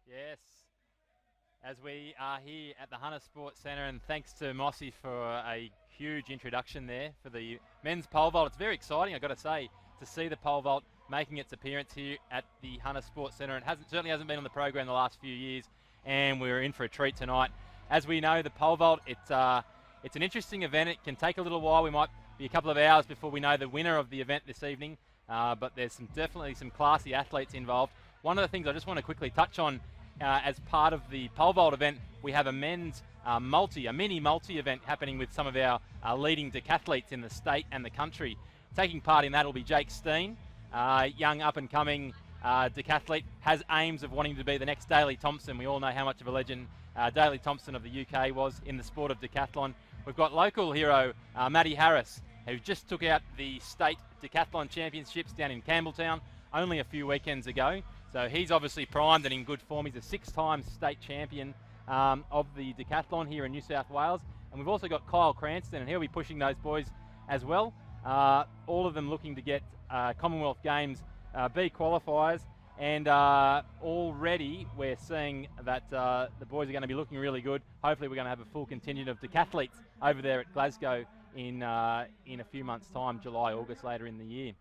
Yes, as we are here at the Hunter Sports Centre, and thanks to Mossy for a huge introduction there for the men's pole vault. It's very exciting, I've got to say, to see the pole vault making its appearance here at the Hunter Sports Centre. It certainly hasn't been on the program the last few years, and we're in for a treat tonight. As we know, the pole vault, it's an interesting event. It can take a little while. We might be a couple of hours before we know the winner of the event this evening, but there's definitely some classy athletes involved. One of the things I just want to quickly touch on as part of the pole vault event, we have a men's a mini multi event happening with some of our leading decathletes in the state and the country. Taking part in that will be Jake Steen, young up and coming decathlete, has aims of wanting to be the next Daley Thompson. We all know how much of a legend Daley Thompson of the UK was in the sport of decathlon. We've got local hero Matty Harris, who just took out the state decathlon championships down in Campbelltown only a few weekends ago. So he's obviously primed and in good form. He's a 6-time state champion of the decathlon here in New South Wales. And we've also got Kyle Cranston, and he'll be pushing those boys as well. All of them looking to get Commonwealth Games B qualifiers. And already we're seeing that the boys are going to be looking really good. Hopefully we're going to have a full contingent of decathletes over there at Glasgow in a few months' time, July, August, later in the year.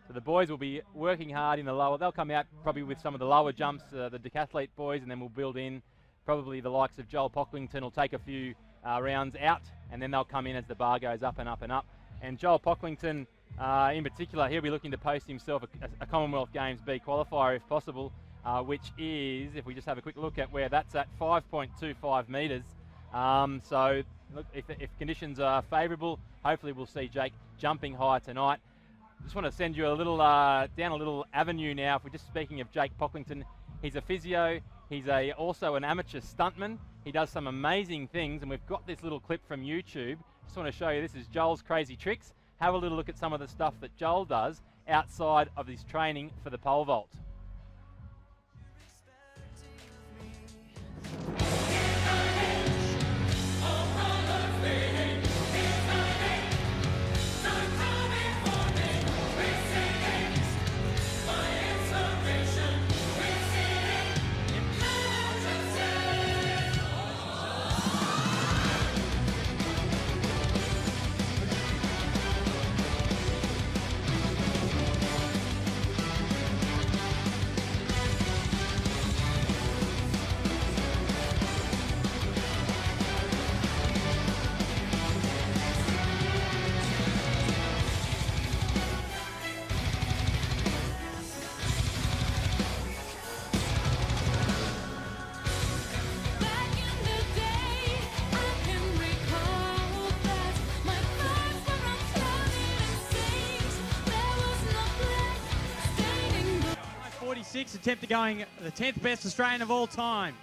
So the boys will be working hard in the lower. They'll come out probably with some of the lower jumps, the decathlete boys, and then we'll build in probably the likes of Joel Pocklington will take a few rounds out, and then they'll come in as the bar goes up and up and up. And Joel Pocklington, in particular, he'll be looking to post himself a Commonwealth Games B qualifier if possible, which is, if we just have a quick look at where that's at, 5.25 metres. So look, if conditions are favourable, hopefully we'll see Jake jumping high tonight. Just want to send you a little down a little avenue now. If we're just speaking of Jake Pocklington, he's a physio. He's also an amateur stuntman. He does some amazing things, and we've got this little clip from YouTube. Just want to show you. This is Joel's crazy tricks. Have a little look at some of the stuff that Joel does outside of his training for the pole vault. Attempt at going the 10th best Australian of all time.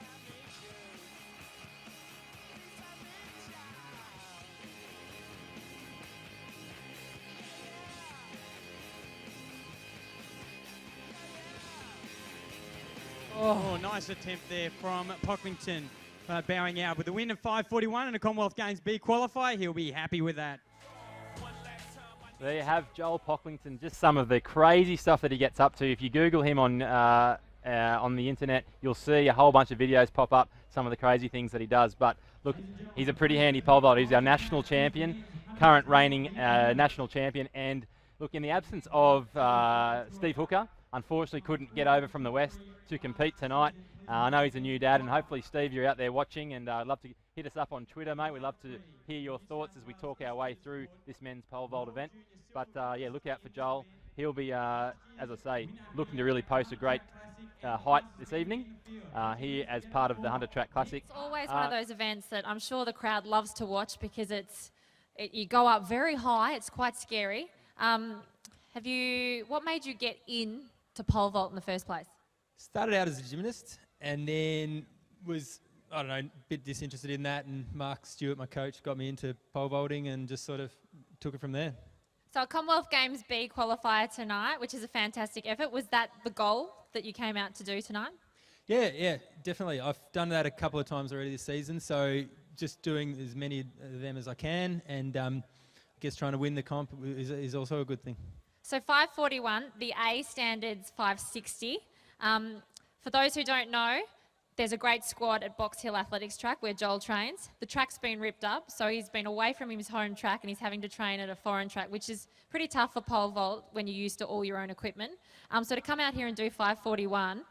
Oh, nice attempt there from Pocklington, bowing out with a win of 5:41 and a Commonwealth Games B qualifier. He'll be happy with that. There you have Joel Pocklington, just some of the crazy stuff that he gets up to. If you Google him on the internet, you'll see a whole bunch of videos pop up, some of the crazy things that he does. But look, he's a pretty handy pole vaulter. He's our national champion, current reigning national champion. And look, in the absence of Steve Hooker, unfortunately couldn't get over from the West to compete tonight. I know he's a new dad, and hopefully, Steve, you're out there watching, and I'd love to hit us up on Twitter, mate. We'd love to hear your thoughts as we talk our way through this men's pole vault event. But yeah, look out for Joel. He'll be, as I say, looking to really post a great height this evening here as part of the Hunter Track Classic. It's always one of those events that I'm sure the crowd loves to watch because you go up very high. It's quite scary. What made you get in to pole vault in the first place? Started out as a gymnast and then was, I don't know, a bit disinterested in that, and Mark Stewart, my coach, got me into pole vaulting and just sort of took it from there. So a Commonwealth Games B qualifier tonight, which is a fantastic effort. Was that the goal that you came out to do tonight? Yeah, definitely. I've done that a couple of times already this season, so just doing as many of them as I can, and I guess trying to win the comp is also a good thing. So 5:41, the A standard's 5:60. For those who don't know, there's a great squad at Box Hill Athletics Track where Joel trains. The track's been ripped up, so he's been away from his home track and he's having to train at a foreign track, which is pretty tough for pole vault when you're used to all your own equipment. So to come out here and do 5:41,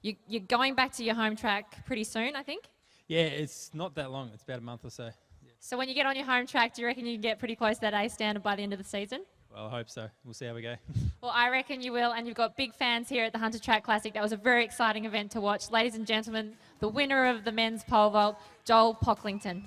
you're going back to your home track pretty soon, I think? Yeah, it's not that long. It's about a month or so. So when you get on your home track, do you reckon you can get pretty close to that A standard by the end of the season? Well, I hope so. We'll see how we go. Well, I reckon you will, and you've got big fans here at the Hunter Track Classic. That was a very exciting event to watch. Ladies and gentlemen, the winner of the men's pole vault, Joel Pocklington.